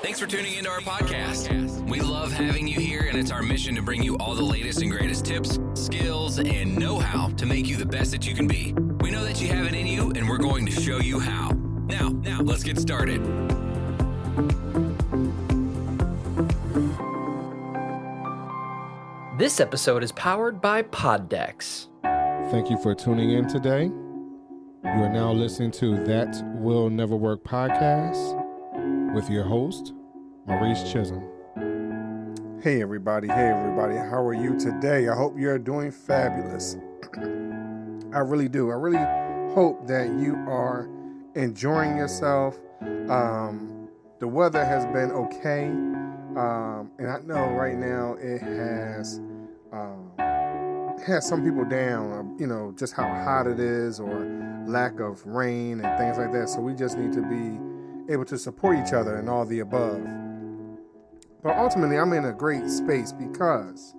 Thanks for tuning into our podcast. We love having you here, and it's our mission to bring you all the latest and greatest tips, skills, and know-how to make you the best that you can be. We know that you have it in you, and we're going to show you how. Now, let's get started. This episode is powered by Poddex. Thank you for tuning in today. You are now listening to Thatwillnevrwork podcast with your host, Maurice Chisholm. Hey everybody, how are you today? I hope you're doing fabulous. I really do. I really hope that you are enjoying yourself. The weather has been okay. And I know right now it has some people down, just how hot it is or lack of rain and things like that. So we just need to be able to support each other and all the above. But ultimately, I'm in a great space because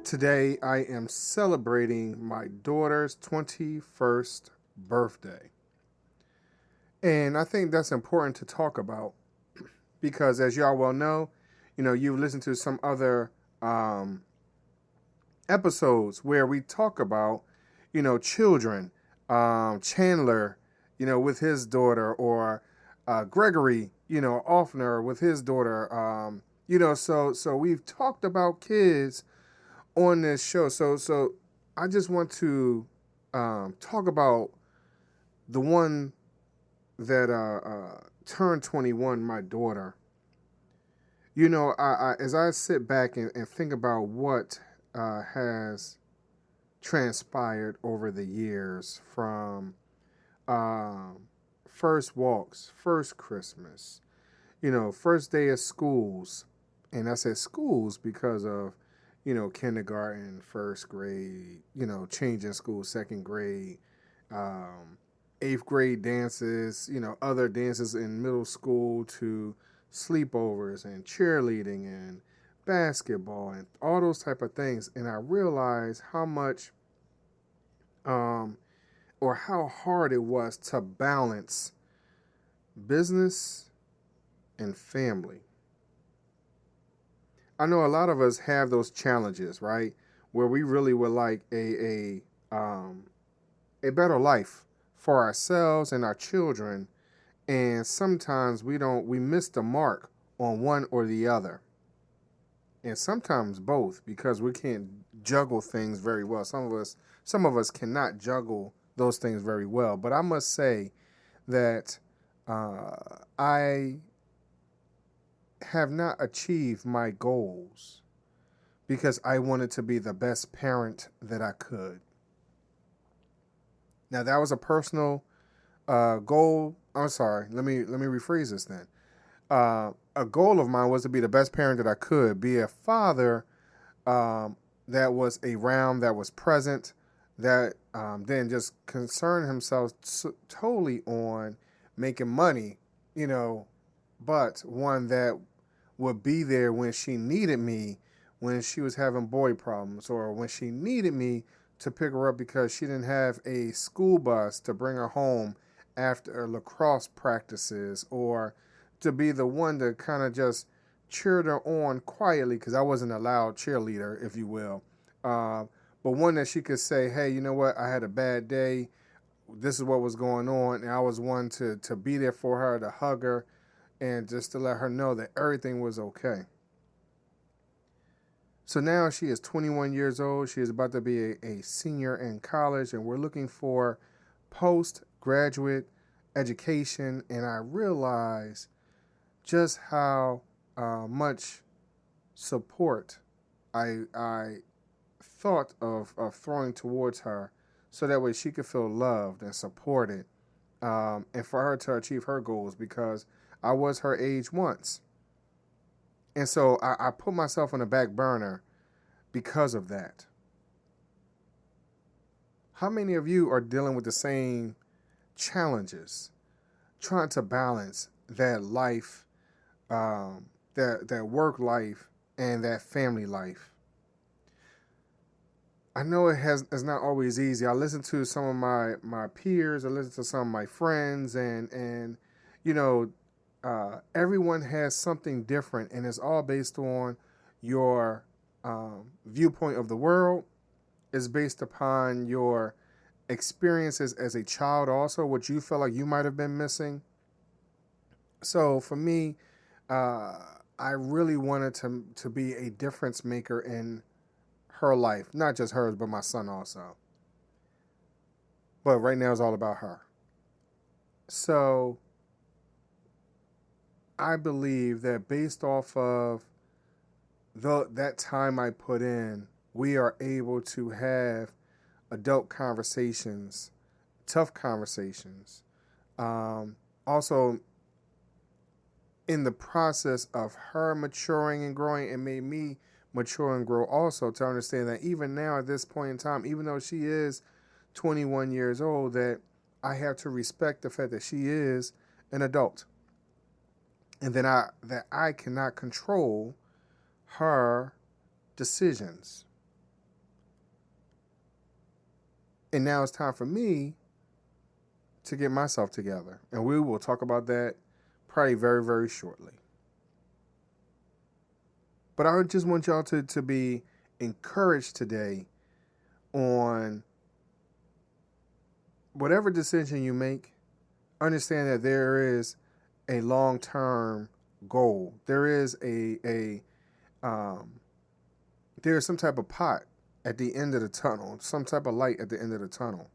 today I am celebrating my daughter's 21st birthday. And I think that's important to talk about because, as y'all well know, you've listened to some other episodes where we talk about, children, Chandler, with his daughter, or Gregory, Offner with his daughter, so we've talked about kids on this show. So I just want to talk about the one that turned 21, my daughter. I as I sit back and think about what has transpired over the years from first walks, first Christmas, first day of schools. And I said schools because of, kindergarten, first grade, changing school, second grade, eighth grade dances, other dances in middle school to sleepovers and cheerleading and basketball and all those type of things. And I realized how much or how hard it was to balance business and family. I know a lot of us have those challenges, right? Where we really would like a better life for ourselves and our children. And sometimes we miss the mark on one or the other. And sometimes both, because we can't juggle things very well. Some of us cannot juggle those things very well. But I must say that I have not achieved my goals because I wanted to be the best parent that I could. Now, that was a personal goal. I'm sorry. Let me rephrase this then. A goal of mine was to be the best parent that I could, be a father that was around, that was present, that then just concerned himself totally on making money, but one that would be there when she needed me, when she was having boy problems, or when she needed me to pick her up because she didn't have a school bus to bring her home after lacrosse practices, or to be the one to kind of just cheered her on quietly because I wasn't a loud cheerleader, if you will. But one that she could say, hey, you know what? I had a bad day. This is what was going on. And I was one to be there for her, to hug her, and just to let her know that everything was okay. So now she is 21 years old. She is about to be a senior in college, and we're looking for postgraduate education. And I realize just how much support I thought of throwing towards her so that way she could feel loved and supported, and for her to achieve her goals, because I was her age once. And so I put myself on the back burner because of that. How many of you are dealing with the same challenges, trying to balance that life, that work life and that family life? I know it's not always easy. I listen to some of my peers, I listen to some of my friends, and everyone has something different, and it's all based on your viewpoint of the world. It's based upon your experiences as a child, also what you felt like you might have been missing. So for me, I really wanted to be a difference maker in her life, not just hers, but my son also. But right now it's all about her. So I believe that based off of that time I put in, we are able to have adult conversations, tough conversations. Also, in the process of her maturing and growing, it made me mature and grow also, to understand that even now at this point in time, even though she is 21 years old, that I have to respect the fact that she is an adult, and that I cannot control her decisions. And now it's time for me to get myself together, and we will talk about that probably very, very shortly. But I just want y'all to be encouraged today on whatever decision you make. Understand that there is a long-term goal. There is there's some type of pot at the end of the tunnel, some type of light at the end of the tunnel.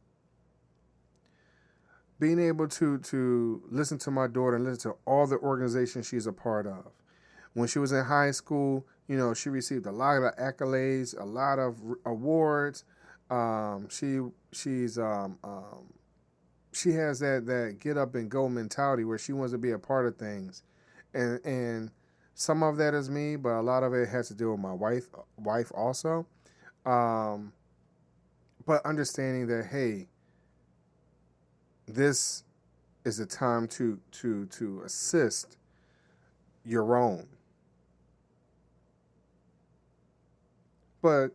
Being able to listen to my daughter and listen to all the organizations she's a part of. When she was in high school, she received a lot of accolades, a lot of awards. She has that get up and go mentality where she wants to be a part of things, and some of that is me, but a lot of it has to do with my wife also. But understanding that, hey, this is the time to assist your own. But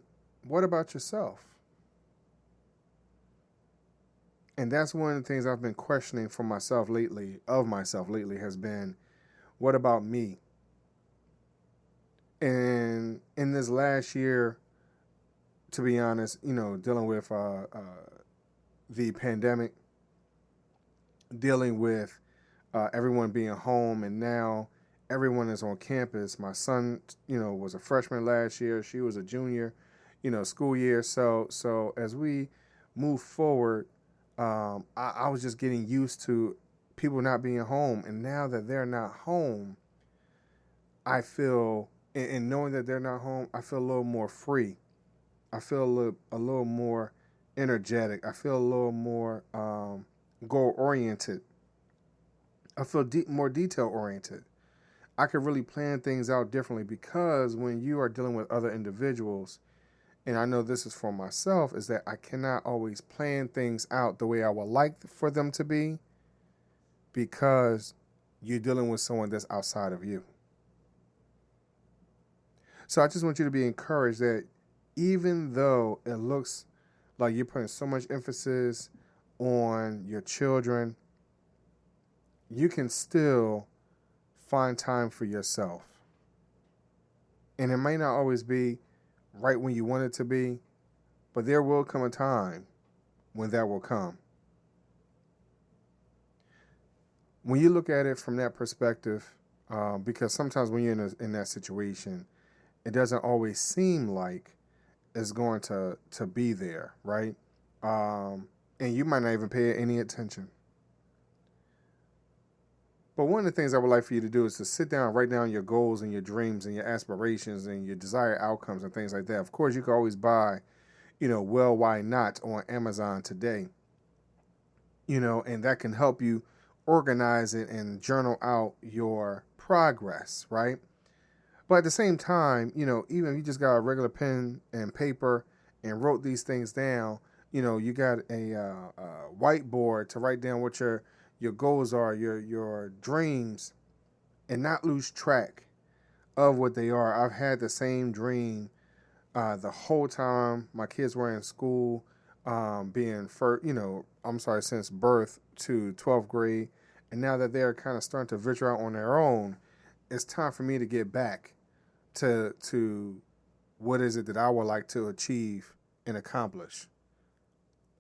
what about yourself? And that's one of the things I've been questioning for myself lately, has been, what about me? And in this last year, to be honest, dealing with the pandemic, dealing with everyone being home, and now everyone is on campus. My son, was a freshman last year. She was a junior, school year. So as we move forward, I was just getting used to people not being home. And now that they're not home, I feel, and knowing that they're not home, I feel a little more free. I feel a little more energetic. I feel a little more goal-oriented. I feel more detail-oriented. I could really plan things out differently, because when you are dealing with other individuals, and I know this is for myself, is that I cannot always plan things out the way I would like for them to be, because you're dealing with someone that's outside of you. So I just want you to be encouraged that even though it looks like you're putting so much emphasis on your children, you can still find time for yourself. And it may not always be right when you want it to be, but there will come a time when that will come. When you look at it from that perspective, because sometimes when you're in that situation, it doesn't always seem like it's going to be there, right? And you might not even pay any attention. But one of the things I would like for you to do is to sit down, write down your goals and your dreams and your aspirations and your desired outcomes and things like that. Of course, you can always buy, Well, Why Not on Amazon today, and that can help you organize it and journal out your progress, right? But at the same time, even if you just got a regular pen and paper and wrote these things down, you got a whiteboard to write down what your goals are, your dreams, and not lose track of what they are. I've had the same dream the whole time my kids were in school, since birth to 12th grade, And now that they're kind of starting to venture out on their own, it's time for me to get back to what is it that I would like to achieve and accomplish.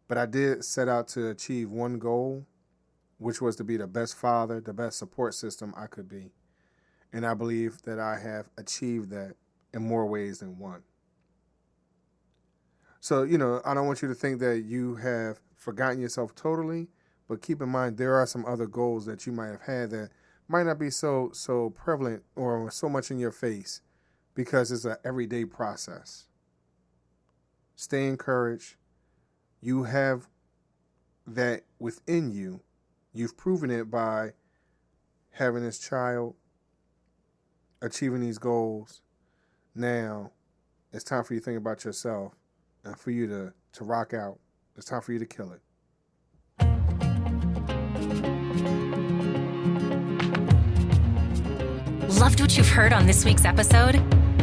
But I did set out to achieve one goal, which was to be the best father, the best support system I could be. And I believe that I have achieved that in more ways than one. So, I don't want you to think that you have forgotten yourself totally, but keep in mind there are some other goals that you might have had that might not be so prevalent or so much in your face because it's an everyday process. Stay encouraged. You have that within you. You've proven it by having this child, achieving these goals. Now, it's time for you to think about yourself and for you to rock out. It's time for you to kill it. Loved what you've heard on this week's episode?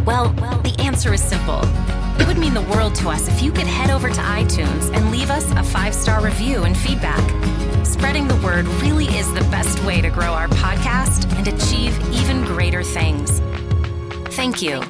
Well, the answer is simple. It would mean the world to us if you could head over to iTunes and leave us a 5-star review and feedback. Spreading the word really is the best way to grow our podcast and achieve even greater things. Thank you.